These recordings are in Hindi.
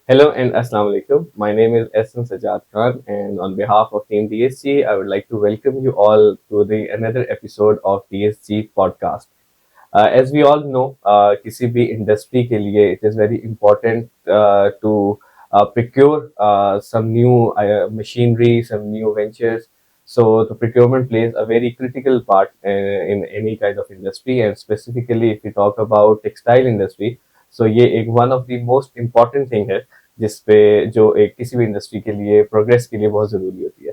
Hello and Assalamu alaikum. My name is Ehsan Sajjad Khan, and on behalf of Team DSG, I would like to welcome you all to the another episode of DSG podcast. As we all know, किसी भी industry के लिए it is very important to procure some new machinery, some new ventures. So the procurement plays a very critical part in any kind of industry, and specifically if we talk about textile industry, so ये एक one of the most important thing है जिसपे जो एक किसी भी इंडस्ट्री के लिए प्रोग्रेस के लिए बहुत जरूरी होती है.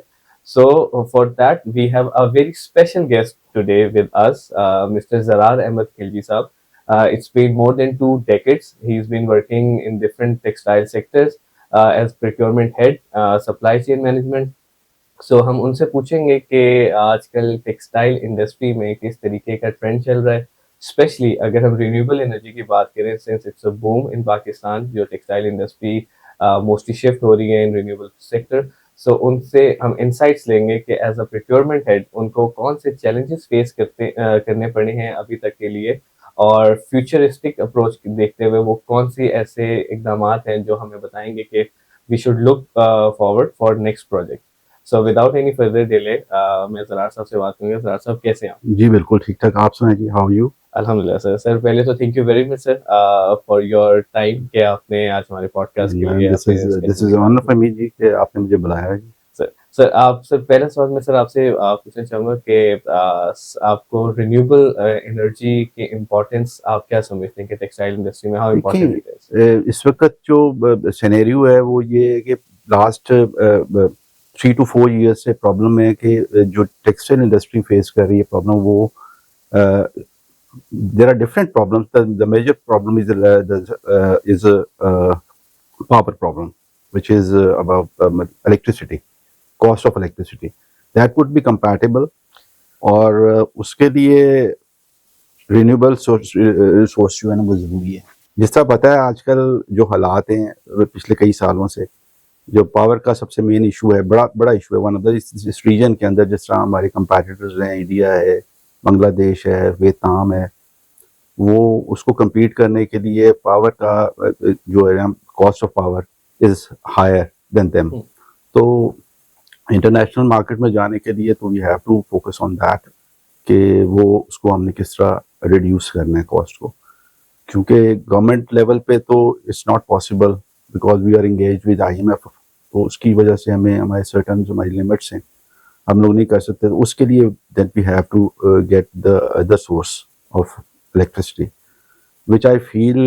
So for that, we have a very special guest today with us, Mr. Zarar Ahmed Khilji Saab. It's been more than 2 decades. He's been working in different textile sectors as procurement head, supply chain management. So हम उनसे पूछेंगे कि आजकल टेक्सटाइल इंडस्ट्री में किस तरीके का ट्रेंड चल रहा है, स्पेशली अगर हम रिन्यूएबल एनर्जी की बात करें, since it's a boom in Pakistan, जो टेक्सटाइल इंडस्ट्री मोस्टली शिफ्ट हो रही है इन रिन्यूएबल सेक्टर. सो उनसे हम इंसाइट्स लेंगे कि एज अ प्रोक्योरमेंट हेड उनको कौन से चैलेंजेस फेस करने पड़े हैं अभी तक के लिए, और फ्यूचरिस्टिक अप्रोच देखते हुए वो कौन सी ऐसे इकदाम हैं जो हमें बताएंगे कि we should look forward for next project. So without any further delay मैं जरार साहब से बात करूंगा. जरार साहब कैसे हैं आप? जी बिल्कुल ठीक ठाक. आप सुनाइए जी, हाउ यू? अल्हम्दुलिल्लाह सर. सर पहले तो thank you very much sir for your time कि आपने आज हमारे पॉडकास्ट के लिए this is honour for me जी कि आपने मुझे बुलाया है जी. सर आप सर पहला सवाल मैं सर आपसे पूछना चाहूँगा कि आपको रिन्यूएबल एनर्जी की इम्पोर्टेंस आप क्या समझते हैं कि टेक्सटाइल इंडस्ट्री में हाउ इम्पोर्टेंट इट इज? इस वक्त जो सिनेरियो है वो ये है कि लास्ट 3 to 4 years से प्रॉब्लम है कि जो टेक्सटाइल इंडस्ट्री फेस कर रही है प्रॉब्लम, वो there are different problems. The major problem is a power problem, which is about electricity, cost of electricity. That would be compatible, और उसके लिए रिन्यूएबल सोर्स जो है ना वो ज़रूरी है. जिस तरह पता है आजकल जो हालात हैं पिछले कई सालों से, जो पावर का सबसे मेन इशू है, बड़ा इशू है. वन ऑफ द इस रीजन के अंदर जिस तरह हमारे कंपेटिटर्स हैं, इंडिया है, बांग्लादेश है, वियतनाम है, वो उसको compete करने के लिए पावर का जो है cost of power is higher than them. तो इंटरनेशनल मार्केट में जाने के लिए तो we have to focus on that कि वो उसको हमने किस तरह रिड्यूस करना है कॉस्ट को, क्योंकि गवर्नमेंट लेवल पे तो it's not possible because we are engage with IMF. तो उसकी वजह से हमें हमारे सर्टन जो हमारी लिमिट्स हैं हम लोग नहीं कर सकते. तो उसके लिए then we have to get the other source of electricity, which I feel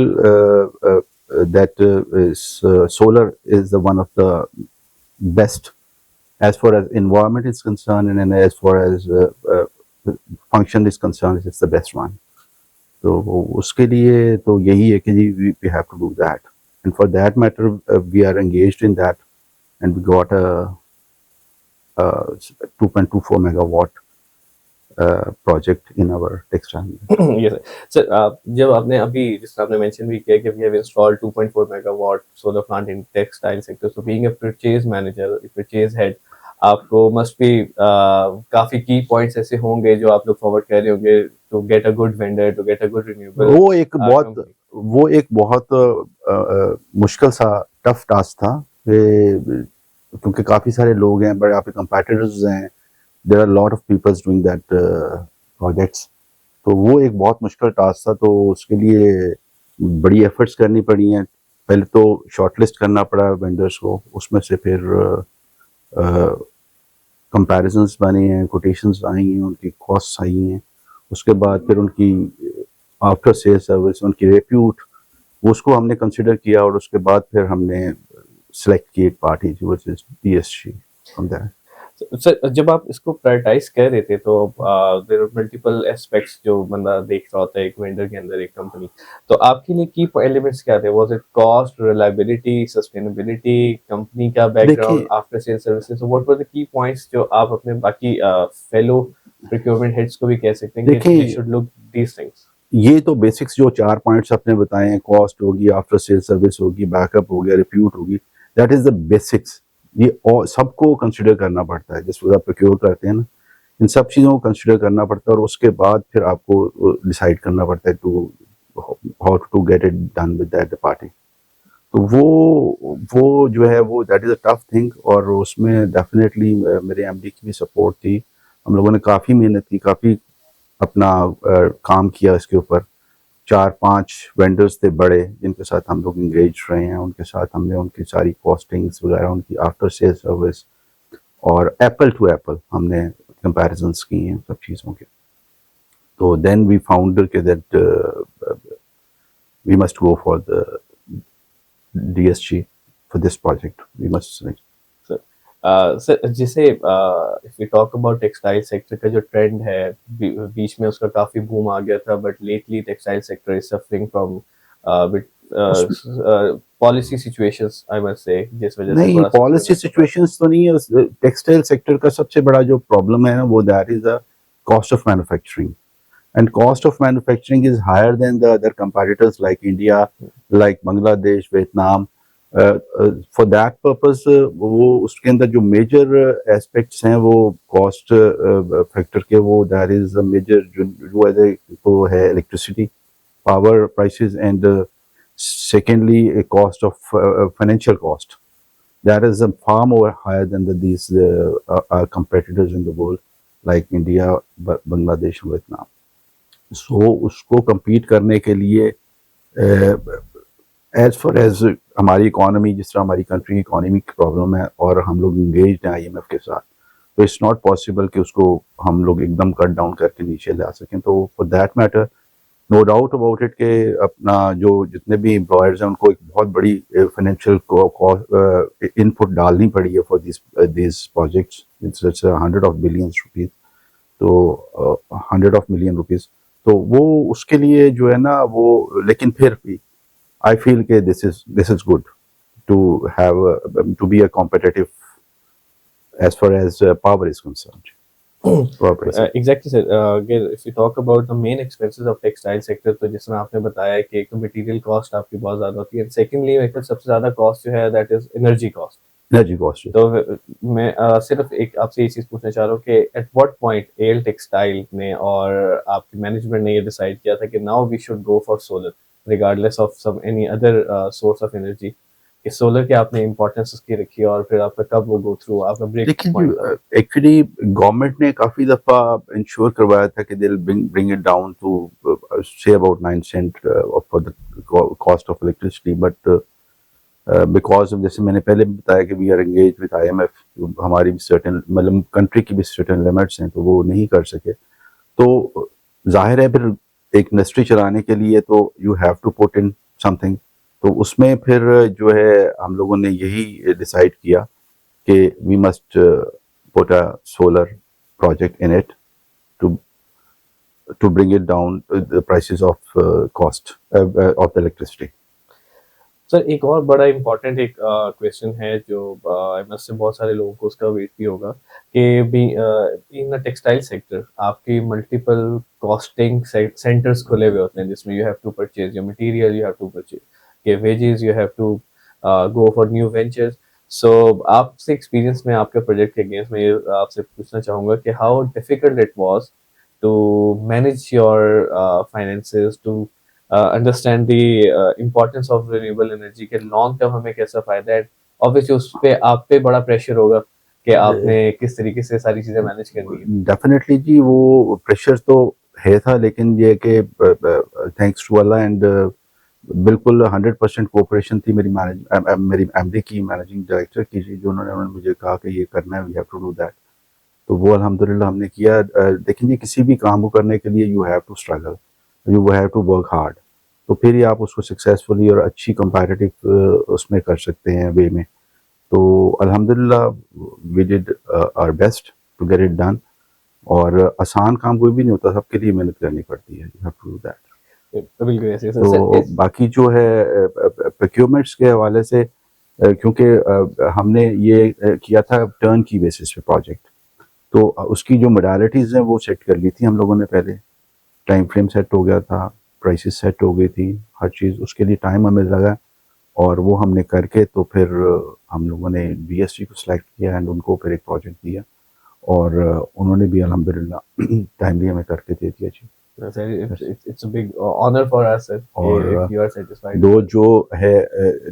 that solar is the one of the best as far as environment is concerned, and as far as function is concerned, it's the best one. तो उसके लिए तो यही है कि we have to do that, and for that matter we are engaged in that, and we got a 2.24 megawatt project in our textile. Yes sir. जब आपने अभी जिस आपने मेंशन भी किया कि we have installed 2.4 megawatt solar plant in textile sector, so being a purchase manager, purchase head, आपको must be काफी की पॉइंट्स ऐसे होंगे जो आप लोग फॉरवर्ड कर रहे होंगे to get a good vendor, to get a good renewable. वो एक बहुत मुश्किल सा टफ टास्क था, क्योंकि काफी सारे लोग हैं, बड़े आपके कंपेटिटर्स हैं, there are a lot of people doing that projects. तो वो एक बहुत मुश्किल टास्क था. तो उसके लिए बड़ी एफर्ट्स करनी पड़ी हैं. पहले तो शॉर्टलिस्ट करना पड़ा वेंडर्स को, उसमें से फिर कंपैरिजंस बने हैं, कोटेशंस आई हैं, उनकी कॉस्ट्स आई हैं, उसके बाद फिर उनकी आफ्टर सेल सर्विस, उनकी रेप्यूट, उसको हमने कंसिडर किया, और उसके बाद फिर हमने सेलेक्ट की एक party which is DSG from that. Sir जब आप इसको प्रायोरिटाइज कर रहे थे तो देयर आर मल्टीपल एस्पेक्ट्स जो बंदा देख रहा होता है एक वेंडर के अंदर, एक कंपनी. तो आपके लिए की एलिमेंट्स क्या थे? Was it cost, reliability, sustainability, company का background, after sale services? What were the key points जो आप अपने बाकी फेलो प्रोक्योरमेंट हेड्स को भी कह सकते हैं कि they should look these things? ये तो बेसिक्स जो 4 पॉइंट्स आपने बताए हैं, कॉस्ट होगी, आफ्टर सेल सर्विस होगी, बैकअप हो गया, रिप्यूट होगी, दैट इज द बेसिक्स. ये और सबको कंसिडर करना पड़ता है जिस वक्त प्रोक्योर करते हैं ना, इन सब चीज़ों को कंसिडर करना पड़ता है, और उसके बाद फिर आपको डिसाइड करना पड़ता है to how to get it done with that party. तो वो जो है वो that is a tough thing, और उसमें डेफिनेटली मेरे एमडी की भी सपोर्ट थी। हम लोगों ने काफ़ी मेहनत की, काफ़ी अपना काम किया इसके ऊपर। 4-5 वेंडर्स थे बड़े जिनके साथ हम लोग इंगेज रहे हैं, उनके साथ हमने उनकी सारी कॉस्टिंग्स वगैरह, उनकी आफ्टर सेल सर्विस और एप्पल टू एप्पल हमने कंपैरिजंस की हैं सब चीज़ों के। तो देन वी फाउंड के that we must go for the DSG for this project. We must select. Sir जैसे if we talk about textile sector का जो ट्रेंड है, बीच में उसका काफी बूम आ गया था, but lately textile sector is suffering from policy situations, I must say, जिस वजह से नहीं, थोड़ा सा पॉलिसी सिचुएशंस तो नहीं है। टेक्सटाइल सेक्टर का सबसे बड़ा जो प्रॉब्लम है ना, वो that is the cost of manufacturing, and cost of manufacturing is higher than the other competitors like India, like Bangladesh, Vietnam. For that purpose, वो उसके अंदर जो major aspects हैं वो cost factor के, वो that is a major जो है वो है electricity, power prices, and secondly a cost of financial cost. That is far more higher than these our competitors in the world like India, Bangladesh, and Vietnam. सो उसको compete करने के लिए एज फार एज हमारी इकोनॉमी, जिस तरह हमारी कंट्री की इकोनॉमी की प्रॉब्लम है और हम लोग इंगेज हैं IMF के साथ, तो इट्स नॉट पॉसिबल कि उसको हम लोग एकदम कट डाउन करके नीचे ला सकें। तो for that matter no doubt about it के अपना जो जितने भी एम्प्लॉयर्स हैं उनको एक बहुत बड़ी फाइनेंशियल इनपुट डालनी पड़ी है for this projects. It's 100 of billions rupees, तो 100 of million rupees। तो वो उसके लिए जो है ना वो, लेकिन फिर भी आई फील के this is good to have to be a competitive edge far as power is concerned. Exactly sir, अगर if you talk about the main expenses of textile sector, तो जिस तरह आपने बताया कि एक तो मटेरियल कॉस्ट आपकी बहुत ज्यादा होती है, सेकेंडली एक सबसे ज्यादा कॉस्ट जो है that is energy cost. Energy cost. तो मैं सिर्फ एक आपसे ये चीज पूछना चाह रहा हूँ कि at what point L textile ने और आपकी मैनेजमेंट ने ये डिसाइड किया था कि now we should go for solar regardless of some any other source of energy, कि सोलर की आपने इंपॉर्टेंस उसकी रखी और फिर आपका कब वो गो थ्रू आपका ब्रेक पॉइंट था? एक्चुअली गवर्नमेंट ने काफी दफा इंश्योर करवाया था कि they will bring it down to say about 9 cent for the cost of electricity, but because जैसे मैंने पहले भी बताया कि we are engage with IMF, हमारी भी सर्टेन मतलब कंट्री की भी सर्टेन लिमिट्स हैं, तो वो नहीं कर सके। तो जाहिर है फिर एक इंडस्ट्री चलाने के लिए तो you have to put in something. तो उसमें फिर जो है हम लोगों ने यही डिसाइड किया कि we must put a solar project in it to bring it down the prices of cost of the electricity. Sir एक और बड़ा इम्पोर्टेंट एक क्वेश्चन है जो आई मस्ट से बहुत सारे लोगों को उसका वेट भी होगा कि इन द टेक्सटाइल सेक्टर आपकी मल्टीपल कॉस्टिंग सेंटर्स खुले हुए होते हैं, जिसमें you have to purchase your material, you have to purchase के wages, you have to go for new ventures. So आपसे एक्सपीरियंस में आपके प्रोजेक्ट के अगेंस्ट में आपसे पूछना चाहूँगा कि how difficult it was to manage your finances, to understand the importance of renewable energy के लॉन्ग टर्म हमें कैसा फायदा है। ऑब्वियसली उस पे आप पे बड़ा प्रेशर होगा कि आपने किस तरीके से सारी चीजें मैनेज करनी है। डेफिनेटली जी, वो प्रेशर तो है था, लेकिन ये कि थैंक्स टू अल्लाह एंड बिल्कुल 100% कोऑपरेशन थी मेरी एमडी की, मैनेजिंग डायरेक्टर की जी, जो उन्होंने मुझे कहा कि ये करना है, we have to do that. तो वो अल्हम्दुलिल्लाह हमने किया। लेकिन ये किसी भी काम को करने के लिए you have to struggle, you have to work hard, तो फिर ही आप उसको सक्सेसफुली और अच्छी कंपैरेटिव उसमें कर सकते हैं वे में। तो अल्हम्दुलिल्लाह we did our best to get it done. और आसान काम कोई भी नहीं होता, सबके लिए मेहनत करनी पड़ती है, you have to do that. बिल्कुल ऐसे तो बाकी जो है प्रोक्योरमेंट्स के हवाले से, क्योंकि हमने ये किया था टर्न की बेसिस पे प्रोजेक्ट, तो उसकी जो मोडालिटीज़ हैं वो सेट कर ली थी हम लोगों ने पहले। टाइम फ्रेम सेट हो गया था, प्राइसेस सेट हो गई थी, हर चीज़ उसके लिए टाइम हमें लगा, और वो हमने करके तो फिर हम लोगों ने BSG को सिलेक्ट किया एंड उनको फिर एक प्रोजेक्ट दिया, और उन्होंने भी अल्हम्दुलिल्लाह टाइमली हमें करके दे दिया जी। Sir, it's a big honor for us, sir, if और you are satisfied with दो it. जो है,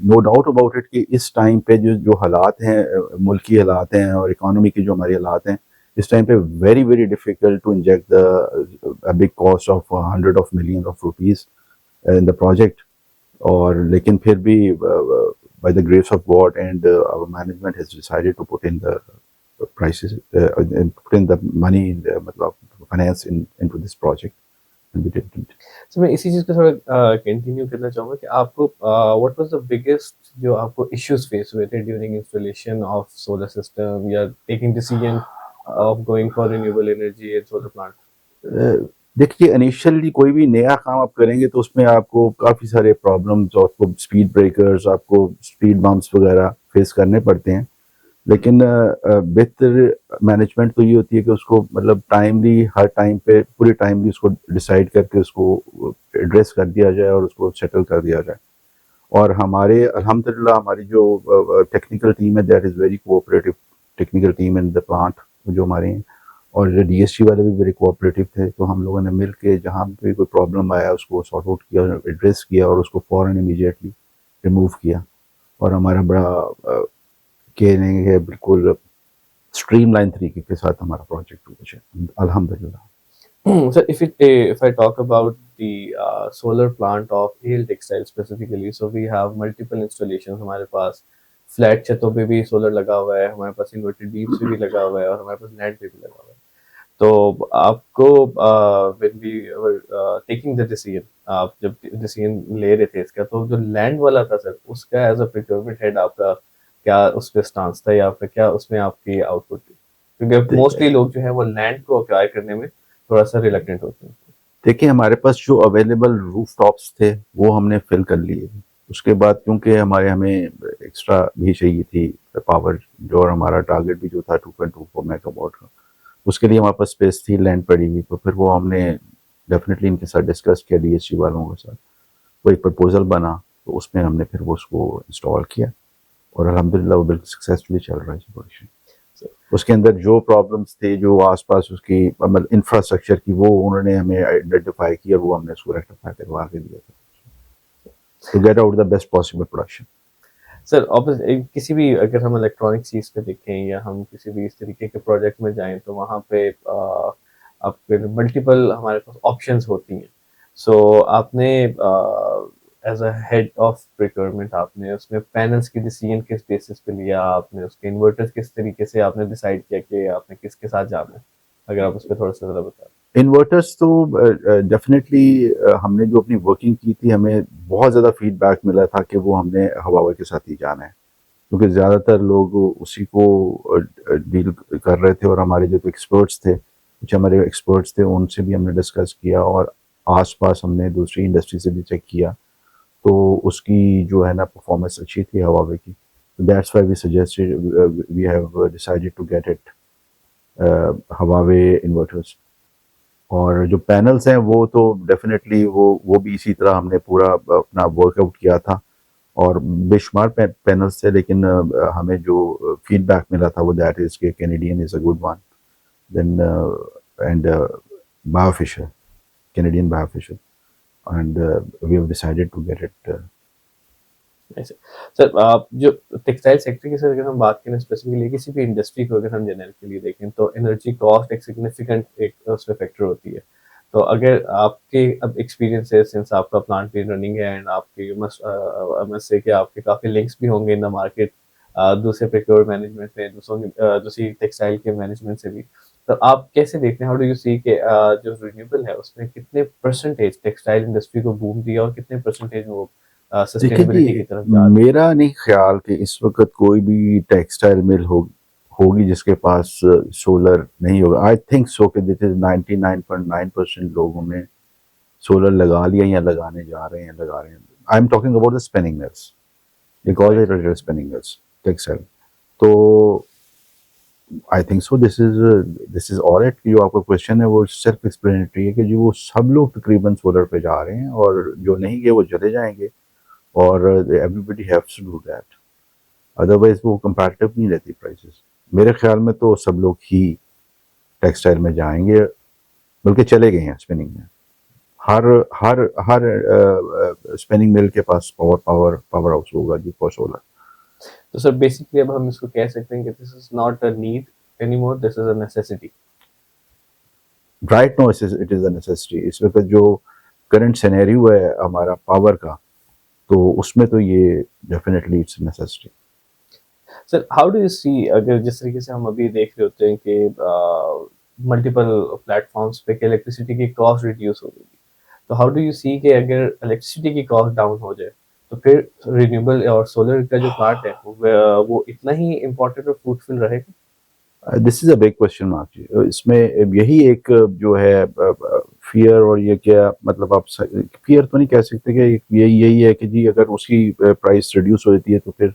नो डाउट अबाउट इट कि इस टाइम पे जो जो हालात हैं, मुल्की हालात हैं और इकोनॉमी के जो हमारे हालात हैं, इस टाइम पे very very difficult to inject the big cost of hundred of million of rupees in the project. और लेकिन फिर भी by the grace of God and our management has decided to put in the prices and put in the money in the मतलब finance into this project, and we did it. So मैं इसी चीज को थोड़ा कंटिन्यू करना चाहूंगा कि आपको व्हाट वाज द बिगेस्ट जो आपको इश्यूज फेस हुए थे during installation of solar system या taking decision of going for renewable energy and solar plant. देखिए, इनिशियली कोई भी नया काम आप करेंगे तो उसमें आपको काफ़ी सारे प्रॉब्लम्स, आपको स्पीड ब्रेकर्स, आपको स्पीड बम्प्स वगैरह फेस करने पड़ते हैं. लेकिन बेहतर मैनेजमेंट तो ये होती है कि उसको मतलब टाइमली, हर टाइम पे पूरी टाइमली उसको डिसाइड करके उसको एड्रेस कर दिया जाए और उसको सेटल कर दिया जाए. और हमारे अल्हम्दुलिल्लाह हमारी जो टेक्निकल टीम है, that is very cooperative technical team in the plant जो हमारे हैं. और डीएससी वाले भी वेरी कोऑपरेटिव थे, तो हम लोगों ने मिल के जहाँ भी कोई प्रॉब्लम आया उसको सॉर्ट आउट किया, एड्रेस किया और उसको फ़ौरन इमीडिएटली रिमूव किया. और हमारा बड़ा कहेंगे कि बिल्कुल स्ट्रीमलाइन तरीके के साथ हमारा प्रोजेक्ट हुआ है, अल्हम्दुलिल्लाह. So if I talk about the solar plant of AL Textile specifically, so we have multiple installations हमारे पास. फ्लैट छतों पे भी सोलर लगा हुआ है, हमारे पास इन्वर्टेड बीम्स पे भी लगा हुआ है और हमारे पास लैंड पे भी लगा हुआ है. तो आपको when we taking the decision, आप जब डिसीजन ले रहे थे इसका, तो जो लैंड वाला था सर, उसका एज अ प्रोक्योरमेंट हेड आपका क्या उस पे स्टांस था या फिर क्या उसमें आपकी आउटपुट थी? क्योंकि मोस्टली लोग जो है वो लैंड को अक्वायर करने में थोड़ा सा रिलक्टेंट होते हैं. देखिए, हमारे पास जो अवेलेबल रूफ टॉप्स थे वो हमने फिल कर लिए. उसके बाद क्योंकि हमें एक्स्ट्रा भी चाहिए थी पावर, जो और हमारा टारगेट भी जो था 2.24 मेगावाट का, उसके लिए हमारे पास स्पेस थी, लैंड पड़ी हुई. तो फिर वो हमने डेफिनेटली इनके साथ डिस्कस किया, डीएससी वालों के साथ. वो एक प्रपोजल बना, तो उसमें हमने फिर वो उसको इंस्टॉल किया और अल्हम्दुलिल्लाह वो बिल्कुल सक्सेसफुली चल रहा है प्रोडक्शन. उसके अंदर जो प्रॉब्लम्स थे, जो आसपास उसकी मतलब इंफ्रास्ट्रक्चर की, वो उन्होंने हमें आइडेंटिफाई किया, वो हमने उसको रेक्टिफाई करवा के दिया था to get out the best possible production. Sir किसी भी अगर हम इलेक्ट्रॉनिक चीज़ पे देखें या हम किसी भी इस तरीके के प्रोजेक्ट में जाएं तो वहाँ पे आपके मल्टीपल हमारे पास ऑप्शंस होती हैं. सो आपने as a head of procurement आपने उसमें पैनल्स की डिसीजन किस बेसिस पे लिया, आपने उसके इन्वर्टर्स किस तरीके से आपने डिसाइड किया कि आपने किसके साथ जाना है, अगर आप उस पर थोड़ा सा ज़्यादा बताएं. इन्वर्टर्स तो डेफिनेटली हमने जो अपनी वर्किंग की थी, हमें बहुत ज़्यादा फीडबैक मिला था कि वो हमने हवावे के साथ ही जाना है, क्योंकि ज़्यादातर लोग उसी को डील कर रहे थे. और हमारे जो एक्सपर्ट्स थे, कुछ हमारे एक्सपर्ट्स थे, उनसे भी हमने डिस्कस किया और आसपास हमने दूसरी इंडस्ट्री से भी चेक किया, तो उसकी जो है ना परफॉर्मेंस अच्छी थी हवावे की. That's why we suggested, we have decided to get it Huawei inverters. और जो पैनल्स हैं वो तो डेफिनेटली वो भी इसी तरह हमने पूरा अपना वर्कआउट किया था और बेशुमार पैनल्स थे. लेकिन हमें जो फीडबैक मिला था वो दैट इज के Canadian is a good one, then and biofisher, Canadian biofisher, and we have decided to get it. ऐसे सर, आप जो टेक्सटाइल सेक्टर की सर अगर हम बात करें स्पेसिफिकली किसी भी इंडस्ट्री को अगर हम जनरल के लिए देखें तो एनर्जी कॉस्ट एक सिग्निफिकेंट एक उसमें फैक्टर होती है. तो अगर आपके अब एक्सपीरियंस है, सिंस आपका प्लांट भी रनिंग है एंड आपके मस्ट से कि आपके काफ़ी लिंक्स भी होंगे इन द मार्केट दूसरे प्रोक्योर मैनेजमेंट में, दूसरी टेक्सटाइल के मैनेजमेंट से भी, तो आप कैसे देखते हैं, हाउ डू यू सी कि जो रिन्यूएबल है उसमें कितने परसेंटेज टेक्सटाइल इंडस्ट्री को बूम दिया और कितने परसेंटेज वो देखिए सस्टेनेबिलिटी की जी, तरफ जा रहे हैं? मेरा नहीं ख्याल कि इस वक्त कोई भी टेक्सटाइल मिल होगी जिसके पास सोलर नहीं होगा. आई थिंक सो कि दिस इज 99.9% लोगों ने सोलर लगा लिया या लगाने जा रहे हैं, लगा रहे हैं. I am talking about the spinning mills, because it spinning mills textile. तो I think so this is all it. जो आपका क्वेश्चन है वो सेल्फ एक्सप्लेनेटरी है कि जो वो सब लोग तकरीबन सोलर पे जा रहे हैं और जो नहीं गए वो चले जाएंगे, और everybody haves to do that, otherwise वो कंपैरेटिव नहीं रहती प्राइसेस. मेरे ख्याल में तो सब लोग ही टेक्सटाइल में जाएंगे, बल्कि चले गए हैं स्पिनिंग में. हर हर हर स्पिनिंग मिल के पास पावर हाउस होगा जी फॉर सोलर। तो सर बेसिकली अब हम इसको कह सकते हैं कि this is not a need anymore, this is a necessity. Right no it is a necessity. इस वक्त जो करंट सिनेरियो है हमारा पावर का, तो उसमें तो ये definitely it's necessity. Sir how do you see, अगर जिस तरीके से हम अभी देख रहे होते हैं कि मल्टीपल प्लेटफॉर्म्स पे कि इलेक्ट्रिसिटी की कॉस्ट रिड्यूस हो गई, तो हाउ डू यू सी कि अगर इलेक्ट्रिसिटी की कॉस्ट डाउन हो जाए तो फिर रिन्यूएबल और सोलर का जो पार्ट है वो इतना ही इम्पोर्टेंट और फ्रूटफुल रहेगा? This is a big question mark जी। इसमें यही एक जो है फियर, और ये क्या मतलब आप फियर तो नहीं कह सकते कि यही है कि जी अगर उसकी प्राइस रिड्यूस हो जाती है तो फिर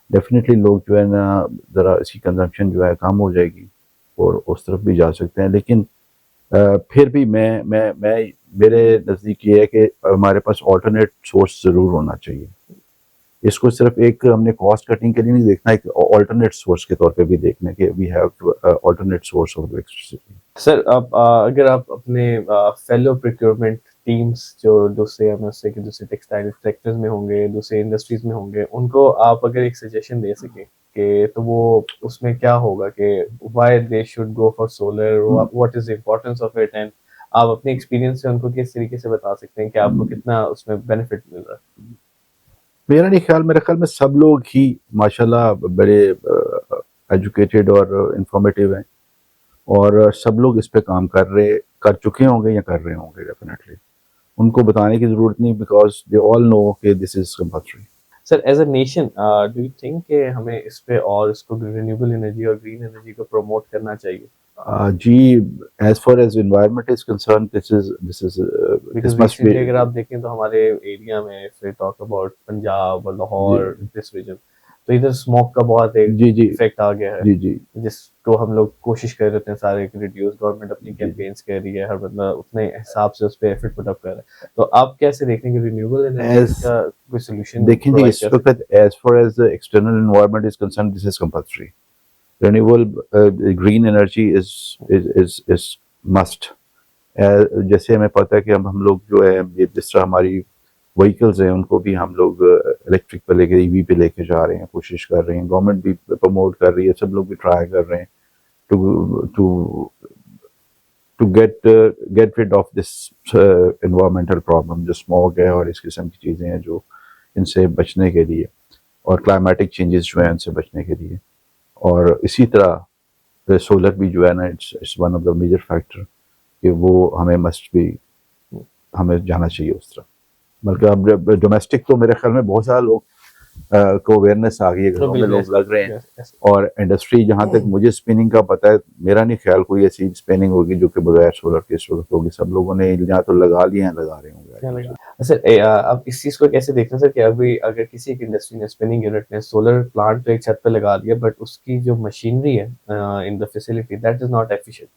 डेफिनेटली लोग जो है ना ज़रा इसकी कंजम्पशन जो है कम हो जाएगी और उस तरफ भी जा सकते हैं। लेकिन फिर भी मैं मेरे नज़दीक ये है कि हमारे पास ऑल्टरनेट सोर्स ज़रूर होना चाहिए। इसको सिर्फ एक हमने कॉस्ट कटिंग के लिए नहीं देखना, एक ऑल्टरनेट सोर्स के तौर पे भी देखना कि we have alternate source of electricity. Sir आप अगर आप अपने फेलो प्रोक्योरमेंट टीम्स जो दूसरे एमएसए के दूसरे टेक्सटाइल सेक्टर्स में होंगे, दूसरे इंडस्ट्रीज में होंगे, उनको आप अगर एक सजेशन दे सकें कि तो वो उसमें क्या होगा कि why they should go for solar, what is the importance of it, and आप अपने एक्सपीरियंस से उनको किस तरीके से बता सकते हैं कि आपको कितना उसमें बेनिफिट मिल रहा है? मेरे ख्याल में सब लोग ही माशाल्लाह बड़े एजुकेटेड और इंफॉर्मेटिव हैं, और सब लोग इस पे काम कर चुके होंगे या कर रहे होंगे डेफिनेटली। उनको बताने की ज़रूरत नहीं, बिकॉज दे ऑल नो कि this is compulsory. Sir as a nation do you think कि हमें इस पे और इसको रिन्यूएबल एनर्जी और ग्रीन एनर्जी को प्रमोट करना चाहिए? जी, as far as environment is concern, because this must be. Recently अगर आप देखें तो हमारे एरिया में, if we talk about Punjab और जी लाहौर दिस रीजन, तो इधर स्मोक का बहुत एक जी जी इफेक्ट आ गया है, जी जी जिसको हम लोग कोशिश कर रहे थे सारे रिड्यूस, गवर्नमेंट अपनी जी जी। कैंपेन्स कर रही है, हर बंदा उतने हिसाब से उस पर एफर्ट पुट अप कर रहा है, तो आप कैसे देखें कि रिन्यूएबल एनर्जी एज का कोई सोल्यूशन देखें जी, प्रोवाइड इस कर सकते वक्त as far as external environment is concern, this is compulsory. Renewable green energy is must. जैसे हमें पता है कि हम लोग जो है ये जिस तरह हमारी व्हीकल्स हैं उनको भी हम लोग इलेक्ट्रिक पे लेके ईवी पे लेके जा रहे हैं, कोशिश कर रहे हैं, गवर्नमेंट भी प्रमोट कर रही है, सब लोग भी ट्राई कर रहे हैं to to to get rid of this environmental problem जो स्मॉग है और इस किस्म की चीज़ें हैं, जो इनसे बचने के लिए, और क्लाइमेटिक चेंजेस जो हैं इनसे बचने के लिए। और इसी तरह सोलर भी जो है ना, it's one of the major factor कि वो हमें मस्ट भी, हमें जाना चाहिए उस तरफ। बल्कि अब डोमेस्टिक तो मेरे ख्याल में बहुत सारे लोग को अवेयरनेस आ गई है, घरों में लोग लग रहे हैं। और इंडस्ट्री, जहाँ तक मुझे स्पिनिंग का पता है, मेरा नहीं ख्याल कोई ऐसी स्पिनिंग होगी जो कि बगैर सोलर के इस वक्त होगी। सब लोगों ने यहाँ तो लगा लिए हैं, लगा रहे होंगे। सर आप इस चीज को कैसे देखते हैं सर कि अभी अगर किसी एक इंडस्ट्री ने, स्पिनिंग यूनिट ने सोलर प्लांट तो एक छत पे लगा दिया, बट उसकी जो मशीनरी है in the facility that is not efficient,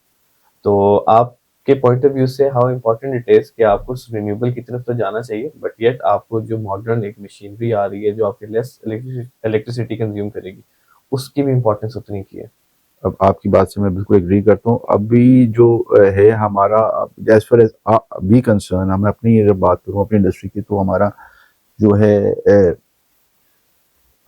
तो आपके पॉइंट ऑफ व्यू से हाउ इम्पोर्टेंट इट इज कि आपको रिन्यूएबल की तरफ तो जाना चाहिए, बट येट आपको जो मॉडर्न एक मशीनरी आ रही है जो आपके लेस इलेक्ट्रिसिटी कंज्यूम करेगी, उसकी भी इम्पोर्टेंस उतनी की है? अब आपकी बात से मैं बिल्कुल एग्री करता हूँ। अभी जो है हमारा, as far as be concern, मैं अपनी अगर बात करूँ अपनी इंडस्ट्री की, तो हमारा जो है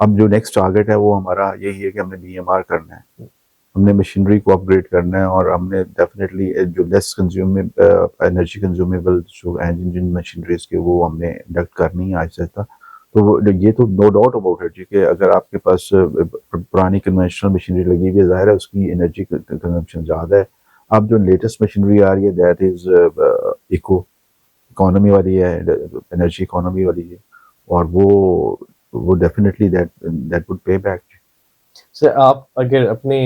अब जो नेक्स्ट टारगेट है वो हमारा यही है कि हमने बीएमआर करना है, हमने मशीनरी को अपग्रेड करना है, और हमने डेफिनेटली जो लेस कंज्यूमेबल एनर्जी कंज्यूमेबल जो इंजन मशीनरीज के वो हमने इंडक्ट करनी है आज तक। तो ये तो नो डाउट अबाउट इट जी कि अगर आपके पास पुरानी कन्वेंशनल मशीनरी लगी हुई है, जाहिर है उसकी एनर्जी कंजम्पशन ज़्यादा है। अब जो लेटेस्ट मशीनरी आ रही है दैट इज़ इकोनॉमी वाली है, एनर्जी इकोनॉमी वाली है, और वो डेफिनेटली दैट वुड पे बैक। सर आप अगर अपने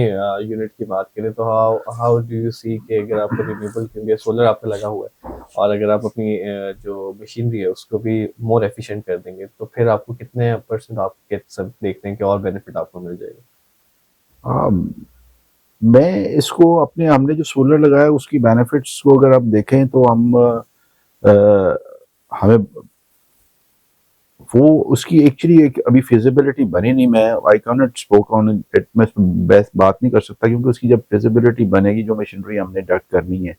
यूनिट की बात करें तो हाउ हाउ डू यू सी कि अगर आपको रिन्यूएबल, क्योंकि सोलर आप पे लगा हुआ है, और अगर आप अपनी जो मशीनरी है उसको भी मोर एफिशिएंट कर देंगे, तो फिर आपको कितने परसेंट आप सब देखते हैं कि और बेनिफिट आपको मिल जाएगा? मैं इसको अपने, हमने जो सोलर लगाया उसकी बेनिफिट्स को अगर आप देखें तो हम हमें वो उसकी एक्चुअली एक अभी फिजिबिलिटी बनी नहीं। मैं I can not spoke on it, मैं बेस्ट बात नहीं कर सकता, क्योंकि उसकी जब फिजिबिलिटी बनेगी, जो मशीनरी हमने डक्ट करनी है,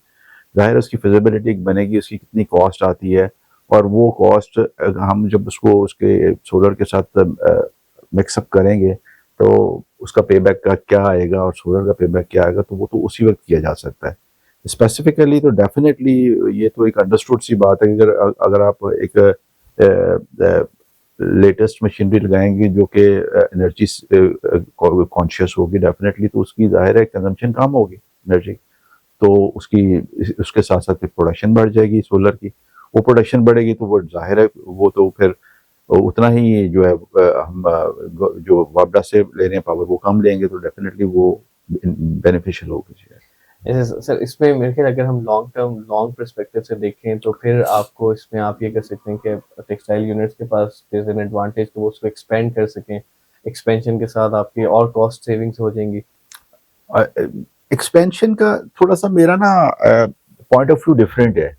जाहिर है उसकी फिजिबिलिटी बनेगी, उसकी कितनी कॉस्ट आती है, और वो कॉस्ट हम जब उसको उसके सोलर के साथ मिक्सअप करेंगे तो उसका पेबैक का क्या आएगा और सोलर का पेबैक क्या आएगा, तो वो तो उसी वक्त किया जा सकता है। स्पेसिफिकली तो डेफिनेटली ये तो एक अंडरस्टूड सी बात है कि अगर अगर आप एक लेटेस्ट मशीनरी लगाएंगे जो कि एनर्जी कॉन्शियस होगी, डेफिनेटली तो उसकी जाहिर है कंजम्पशन कम होगी एनर्जी, तो उसकी उसके साथ साथ प्रोडक्शन बढ़ जाएगी सोलर की। वो प्रोडक्शन बढ़ेगी तो वो जाहिर है वो तो फिर उतना ही जो है हम जो वापडा से ले रहे हैं पावर वो कम लेंगे, तो डेफिनेटली वो बेनिफिशियल होगी। ऐसे सर इसमें मेरे ख्याल अगर हम लॉन्ग टर्म लॉन्ग पर्सपेक्टिव से देखें तो फिर आपको इसमें आप ये कर सकते हैं कि टेक्सटाइल यूनिट्स के पास इज एन एडवांटेज कि वो उसको एक्सपेंड कर सकें, एक्सपेंशन के साथ आपकी और कॉस्ट सेविंग्स हो जाएंगी। एक्सपेंशन का थोड़ा सा मेरा ना पॉइंट ऑफ व्यू डिफरेंट है,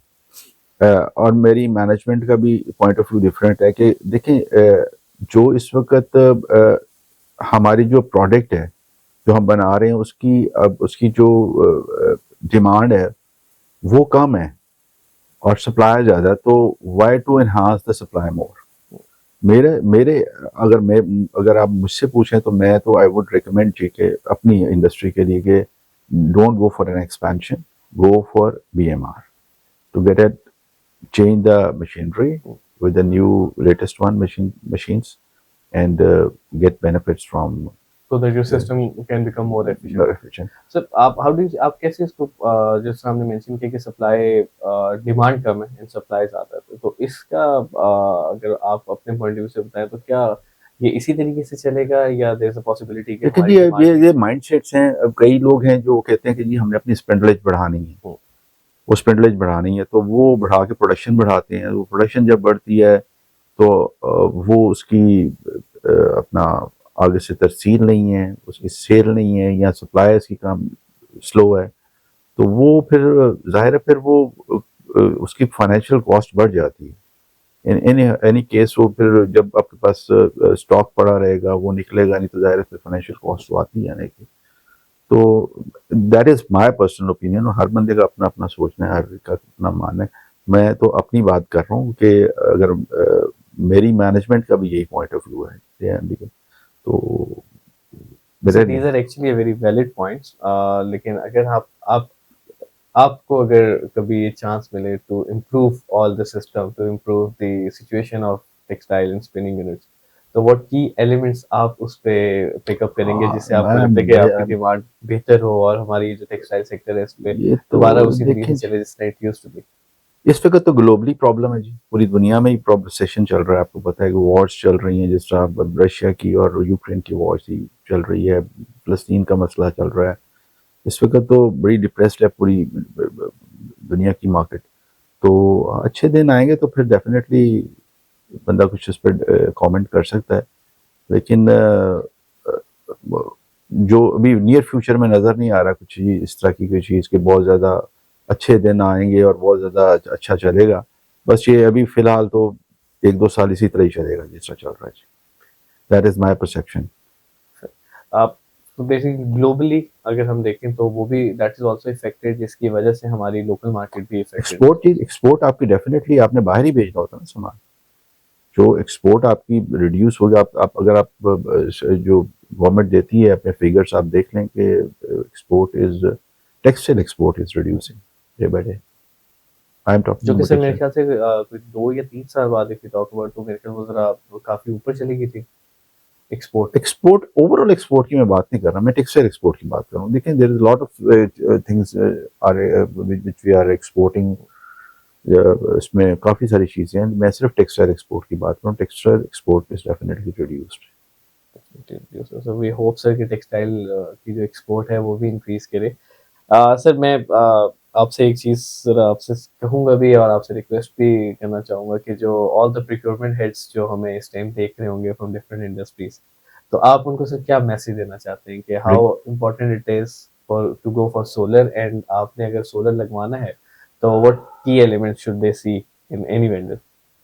और मेरी मैनेजमेंट का भी पॉइंट ऑफ व्यू डिफरेंट है कि देखें जो इस वक्त हमारी जो प्रोडक्ट है जो हम बना रहे हैं उसकी अब उसकी जो डिमांड है वो कम है और सप्लाई ज़्यादा है, तो why to enhance the supply more. मेरे मेरे अगर आप मुझसे पूछें तो मैं तो आई वुड रिकमेंड जी कि अपनी इंडस्ट्री के लिए कि don't go for an expansion, go for BMR to get it, change the machinery with the new latest one machines and get benefits from so that your system can become more efficient. more efficient. Sir आप हाउ डू आप कैसे इसको जैसे हमने मेंशन किया कि सप्लाई डिमांड कम है एंड सप्लाई ज़्यादा है, तो इसका अगर आप अपने पॉइंट ऑफ व्यू से बताएं तो क्या ये इसी तरीके से चलेगा या देयर इज अ पॉसिबिलिटी कि देखिए हमारी जी डिमांड ये माइंडसेट्स हैं। अब कई लोग हैं जो कहते हैं कि जी हमने अपनी स्पेंडलेज बढ़ानी है, वो स्पेंडलेज बढ़ानी है तो वो बढ़ा के प्रोडक्शन बढ़ाते हैं। वो प्रोडक्शन जब बढ़ती है तो वो उसकी अपना आगे से तरसील नहीं है, उसकी सेल नहीं है, या सप्लाई इसकी काम स्लो है, तो वो फिर जाहिर है फिर वो उसकी फाइनेंशियल कॉस्ट बढ़ जाती है। इन एनी केस वो फिर जब आपके पास स्टॉक पड़ा रहेगा वो निकलेगा नहीं, तो जाहिर है फिर फाइनेंशियल कॉस्ट तो आती है नहीं। तो that is my personal opinion, और हर बंदे का अपना अपना सोचना है, हर का अपना मानना है। मैं तो अपनी बात कर रहा हूँ कि अगर मेरी मैनेजमेंट का भी यही पॉइंट ऑफ व्यू है, तो these are actually very valid points. लेकिन अगर आप आपको अगर कभी ये चांस मिले to improve all the system, to improve the situation of textile and spinning units, तो व्हाट की एलिमेंट्स आप उस पे पिकअप करेंगे जिससे आपको लगता है कि आपकी डिमांड बेहतर हो और हमारी जो टेक्सटाइल सेक्टर है इस पे ये दोबारा तो उसी तरीके देखें से चले जिस तरह इट यूज्ड टू बी। इस वक्त तो ग्लोबली प्रॉब्लम है जी, पूरी दुनिया में ही प्रॉब्लम सेशन चल रहा है। आपको पता है कि वॉर्स चल रही हैं, जिस तरह रशिया की और यूक्रेन की वॉर्स ही चल रही है, फलस्तीन का मसला चल रहा है। इस वक्त तो बड़ी डिप्रेस्ड है पूरी दुनिया की मार्केट। तो अच्छे दिन आएंगे तो फिर डेफिनेटली बंदा कुछ इस पर कमेंट कर सकता है, लेकिन जो अभी नियर फ्यूचर में नज़र नहीं आ रहा कुछ इस तरह की कोई चीज़ के बहुत ज़्यादा अच्छे दिन आएंगे और बहुत ज़्यादा अच्छा चलेगा। बस ये अभी फ़िलहाल तो 1-2 साल इसी तरह ही चलेगा जिस तरह चल रहा है। That is my perception. आप तो बेसिकली ग्लोबली अगर हम देखें तो वो भी दैट इज आल्सो इफेक्टेड, जिसकी वजह से हमारी लोकल मार्केट भी इफेक्टेड। एक्सपोर्ट आपकी डेफिनेटली आपने बाहर ही भेजना होता है ना सामान। जो एक्सपोर्ट आपकी रिड्यूस होगा, आप अगर आप जो गवर्नमेंट देती है अपने फिगर्स आप देख लें कि export is textile export is reducing day by day. I am जो कि टॉकिंग सर मेरे ख्याल से कोई 2 या 3 साल बाद इफ यू टॉक अबाउट तो मेरे ख्याल वो जरा काफी ऊपर चली गई थी एक्सपोर्ट। एक्सपोर्ट ओवरऑल एक्सपोर्ट की मैं बात नहीं कर रहा, मैं टेक्सटाइल एक्सपोर्ट की बात कर रहा हूँ। देखिए there is lot of things are which we are exporting, इसमें काफ़ी सारी चीज़ें हैं। मैं सिर्फ टेक्सटाइल एक्सपोर्ट की बात कर रहा हूँ। Textile export is definitely reduced. So we hope sir कि टेक्सटाइल की जो एक्सपोर्ट है वो भी इंक्रीज करे। सर मैं आपसे एक चीज़ ज़रा आपसे कहूँगा भी और आपसे रिक्वेस्ट भी करना चाहूँगा कि जो ऑल द प्रोक्योरमेंट हेड्स जो हमें इस टाइम देख रहे होंगे फ्रॉम डिफरेंट इंडस्ट्रीज, तो आप उनको सर क्या मैसेज देना चाहते हैं कि how important it is for to go for solar, and आपने अगर सोलर लगवाना है तो what key elements should they see in any vendor,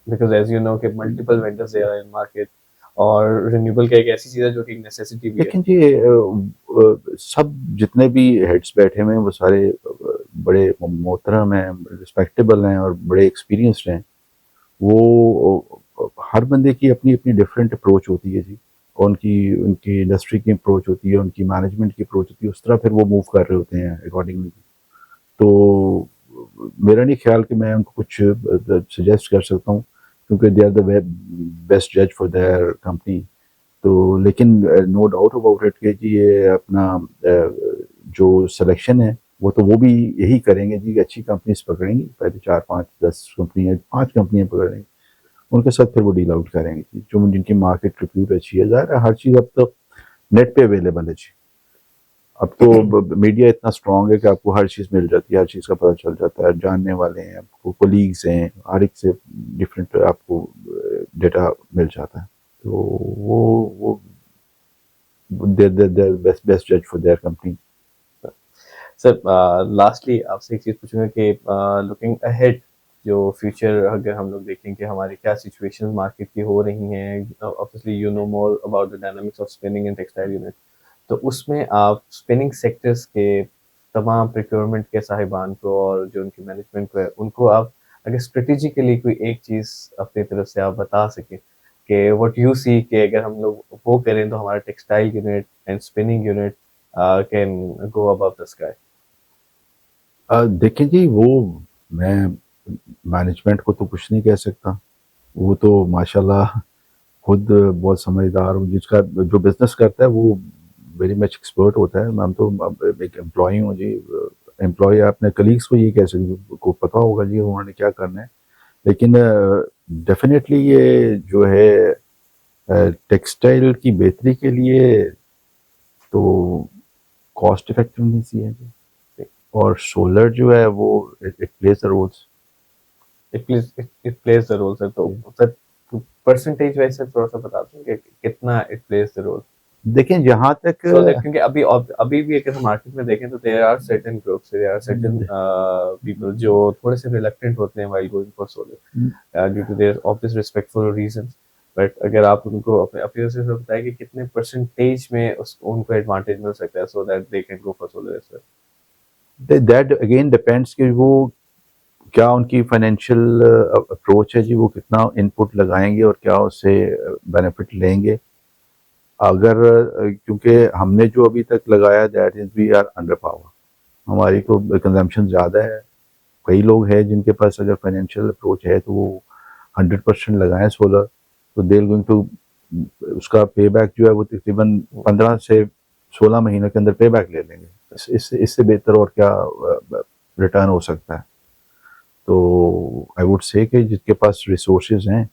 because as you know कि multiple vendors there are in market और रिन्यूएबल का एक ऐसी चीज़ है जो कि एक नेसेसिटी भी है। लेकिन जी सब जितने भी हेड्स बैठे हुए हैं वो सारे बड़े मोहतरम हैं, रिस्पेक्टेबल हैं और बड़े एक्सपीरियंस्ड हैं, वो हर बंदे की अपनी अपनी डिफरेंट अप्रोच होती है जी, और उनकी उनकी इंडस्ट्री की अप्रोच होती है, उनकी मैनेजमेंट की अप्रोच होती है, उस तरह फिर वो मूव कर रहे होते हैं अकॉर्डिंगली। तो मेरा नहीं ख्याल कि मैं उनको कुछ सजेस्ट कर सकता हूँ, क्योंकि दे आर द बेस्ट जज फॉर देयर कंपनी। तो लेकिन नो डाउट अबाउट इट कि जी ये अपना जो सिलेक्शन है वो भी यही करेंगे जी कि अच्छी कंपनीज पकड़ेंगे, पहले 4 5 10 कंपनियां, 5 कंपनियां पकड़ेंगे, उनके साथ फिर वो डील आउट करेंगे जी, जो जिनकी मार्केट रिप्यूट अच्छी है। ज़ाहिर है हर चीज़ अब तो नेट पे अवेलेबल है जी, अब तो मीडिया इतना स्ट्रांग है कि आपको हर चीज़ मिल जाती है, हर चीज़ का पता चल जाता है, जानने वाले हैं आपको, कोलीग्स हैं, हर एक से डिफरेंट आपको डेटा मिल जाता है। तो वो they're best judge for their company. Sir lastly आपसे एक चीज़ पूछूंगा कि लुकिंग अहेड, जो फ्यूचर अगर हम लोग देखें कि हमारी क्या सिचुएशंस मार्केट की हो रही हैं, obviously you know more about the dynamics of spinning and textile unit, तो उसमें आप स्पिनिंग सेक्टर्स के तमाम प्रिक्योरमेंट के साहिबान को और जो उनकी मैनेजमेंट को है उनको आप अगर स्ट्रेटेजिकली कोई एक चीज़ अपनी तरफ से आप बता सकें कि व्हाट यू सी कि अगर हम लोग वो करें तो हमारा textile unit and spinning unit can go above the sky. देखिए जी, वो मैं मैनेजमेंट को तो कुछ नहीं कह सकता, वो तो माशाल्लाह खुद बहुत समझदार हूँ, जिसका जो बिजनेस करता है वो वेरी मच एक्सपर्ट होता है। मैं तो अब एक एम्प्लॉई हूँ जी, एम्प्लॉय अपने कलीग्स को ये कह सकते को पता होगा जी उन्होंने क्या करना है, लेकिन डेफिनेटली ये जो है टेक्सटाइल की बेहतरी के लिए तो कॉस्ट इफेक्टिवनेस ही है जी, और सोलर जो है वो it plays the roles. It plays the role sir, तो सर परसेंटेज वाइज सर थोड़ा सा बता दें कि कितना इट प्लेज द रोल, देखें जहाँ तक सो दैट क्योंकि अभी भी अगर हम मार्केट में देखें तो there are certain groups, there are certain people जो थोड़े से रिलक्टेंट होते हैं while going for solar due to their obvious respectful reasons, but अगर आप उनको अपने अपनी से बताएं कि कितने परसेंटेज में उनको एडवांटेज मिल सकता है so that they can go for solar as well. That again depends कि वो क्या उनकी फाइनेंशियल अप्रोच है जी, वो कितना इनपुट लगाएंगे और क्या उससे बेनिफिट लेंगे। अगर क्योंकि हमने जो अभी तक लगाया that is we are under power, हमारी तो कंजम्पशन ज़्यादा है। कई लोग हैं जिनके पास अगर फाइनेंशियल अप्रोच है तो वो 100% लगाएं सोलर, तो दे गोइंग टू उसका पे बैक जो है वो तकरीबन 15 से 16 महीनों के अंदर पे बैक ले लेंगे। इससे बेहतर और क्या रिटर्न हो सकता है। तो आई वुड से कि जिसके पास रिसोर्सेज हैं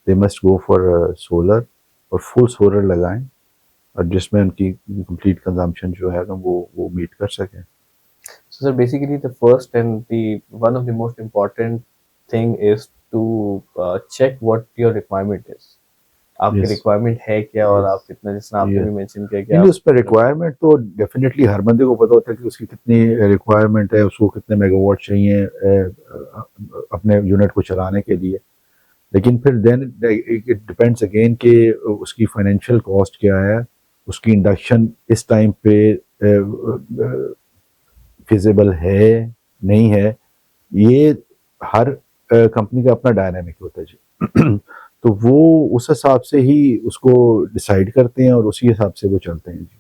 they must go for solar, और फुल सोलर लगाएं, और जिसमें उनकी कंप्लीट कंजम्पशन जो है ना वो मीट कर सकें। So sir, basically the first and the one of the most important thing is to check what your requirement is. आपकी यस रिक्वायरमेंट है क्या और यस आप कितना, जिस तरह आपने ये भी मेंशन किया कि नहीं, आप उस पर रिक्वायरमेंट तो डेफिनेटली हर बंदे को पता होता है कि उसकी कितनी रिक्वायरमेंट है, उसको कितने मेगावाट चाहिए अपने यूनिट को चलाने के लिए। लेकिन फिर देन इट डिपेंड्स अगेन कि उसकी फाइनेंशियल कॉस्ट क्या है, उसकी इंडक्शन इस टाइम पे फिजिबल है नहीं है। ये हर कंपनी का अपना डायनामिक होता है जी तो वो उस हिसाब से ही उसको डिसाइड करते हैं और उसी हिसाब से वो चलते हैं जी।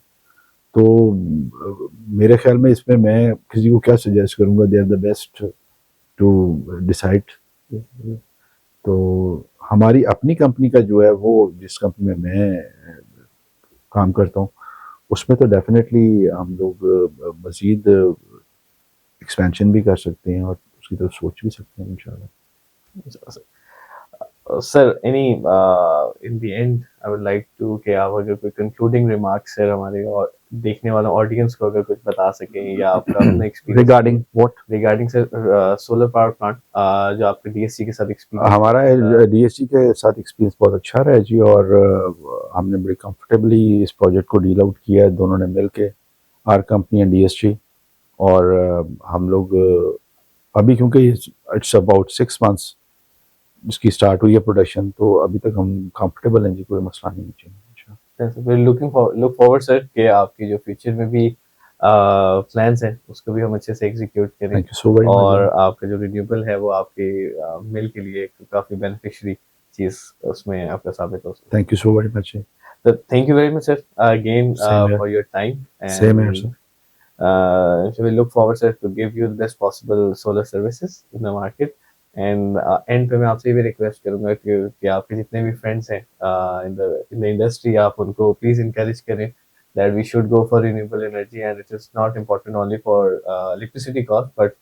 तो मेरे ख्याल में इसमें मैं किसी को क्या सजेस्ट करूंगा, they are the best to decide. तो हमारी अपनी कंपनी का जो है वो जिस कंपनी में मैं काम करता हूँ उसमें तो डेफिनेटली हम लोग मज़ीद एक्सपेंशन भी कर सकते हैं और उसकी तरफ सोच भी सकते हैं इंशाल्लाह। Sir any in the end I would like to कि आप अगर कोई कंक्लूडिंग रिमार्क्स सर हमारे और देखने वाला ऑडियंस को अगर कुछ बता सकें या आपका अपना experience regarding what? Regarding sir solar power plant जो आपके डीएससी के साथ एक्सपीरियंस हमारा डीएससी के साथ एक्सपीरियंस बहुत अच्छा रहा है जी, और हमने बड़ी कंफर्टेबली इस प्रोजेक्ट को डील आउट किया है दोनों ने मिल के, आर कंपनी एंड डीएससी। और हम लोग अभी क्योंकि इट्स अबाउट 6 मंथ्स इसकी स्टार्ट हुई है प्रोडक्शन, तो अभी तक हम कंफर्टेबल हैं जी, कोई मसला नहीं चाहिए। लुक फॉरवर्ड सर कि आपकी जो फ्यूचर में भी प्लान्स हैं उसको भी हम अच्छे से एग्जीक्यूट करें, Thank you so very much. और John. आपका जो रिन्यूएबल है वो आपके मिल के लिए काफ़ी बेनिफिशियरी चीज़ उसमें आपका साबित हो सके। Thank you so very much. So thank you very much, sir, again Same here. for your time, Same here, and sir. so we look forward, sir, to give you the best possible solar services in the market. And and पे मैं आपसे ये भी रिक्वेस्ट करूंगा कि आपके जितने भी फ्रेंड्स हैं इन द इंडस्ट्री, आप उनको प्लीज इनकरेज करें that we should go for renewable energy, and it is not important only for electricity cost but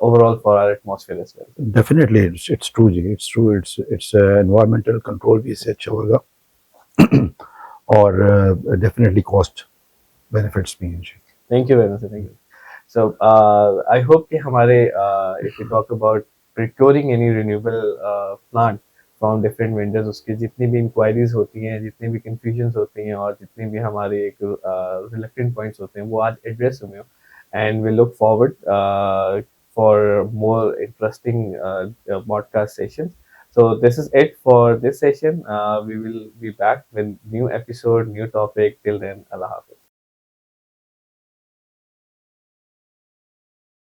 overall for our atmosphere as well. Definitely, it's true. Ji. It's true. It's environmental control भी इससे अच्छा होगा और definitely cost benefits भी हैं जी. Thank you very much, sir. Thank you. So I hope कि हमारे if we talk about procuring any renewable plant from different vendors, उसकी जितनी भी inquiries होती हैं, जितनी भी confusions होती हैं, और जितनी भी हमारे एक reluctant points होते हैं, वो आज address हुए हो, and we look forward for more interesting podcast sessions. So this is it for this session. We will be back with new episode, new topic. Till then, Allah Hafiz.